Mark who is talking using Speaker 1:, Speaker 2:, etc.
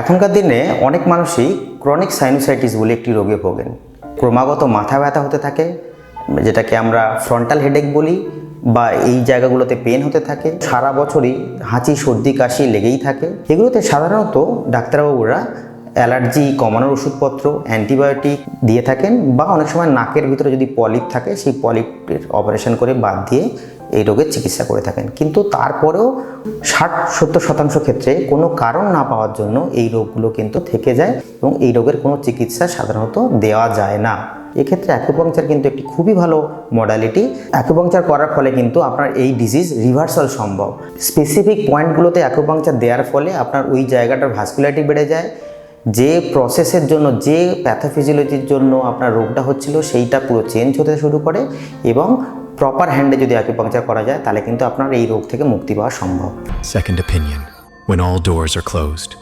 Speaker 1: এখনকার দিনে অনেক মানুষই ক্রনিক সাইনোসাইটিস বলে একটি রোগে ভোগেন। ক্রমাগত মাথা ব্যথা হতে থাকে, যেটাকে আমরা ফ্রন্টাল হেডেক বলি, বা এই জায়গাগুলোতে পেন হতে থাকে। সারা বছরই হাঁচি, সর্দি, কাশি লেগেই থাকে। এগুলোতে সাধারণত ডাক্তারবাবুরা অ্যালার্জি কমানোর ওষুধপত্র, অ্যান্টিবায়োটিক দিয়ে থাকেন, বা অনেক সময় নাকের ভিতরে যদি পলিপ থাকে সেই পলিপের অপারেশন করে বাদ দিয়ে এই রোগের চিকিৎসা করে থাকেন। কিন্তু তারপরেও 60-70% ক্ষেত্রে কোনো কারণ না পাওয়ার জন্য এই রোগগুলো কিন্তু থেকে যায় এবং এই রোগের কোনো চিকিৎসা সাধারণত দেওয়া যায় না। এক্ষেত্রে অ্যাকুপাংচার কিন্তু একটি খুবই ভালো মডালিটি। অ্যাকুপাংচার করার ফলে কিন্তু আপনার এই ডিজিজ রিভার্সাল সম্ভব। স্পেসিফিক পয়েন্টগুলোতে অ্যাকুপাংচার দেওয়ার ফলে আপনার ওই জায়গাটার ভাস্কুলারিটি বেড়ে যায়। যে প্রসেসের জন্য, যে প্যাথোফিজিওলজির জন্য আপনার রোগটা হচ্ছিল সেইটা পুরো চেঞ্জ হতে শুরু করে, এবং প্রপার হ্যান্ডে যদি অ্যাকুপাংচার করা যায় তাহলে কিন্তু আপনার এই রোগ থেকে মুক্তি পাওয়া সম্ভব।
Speaker 2: Second opinion, when all doors are closed.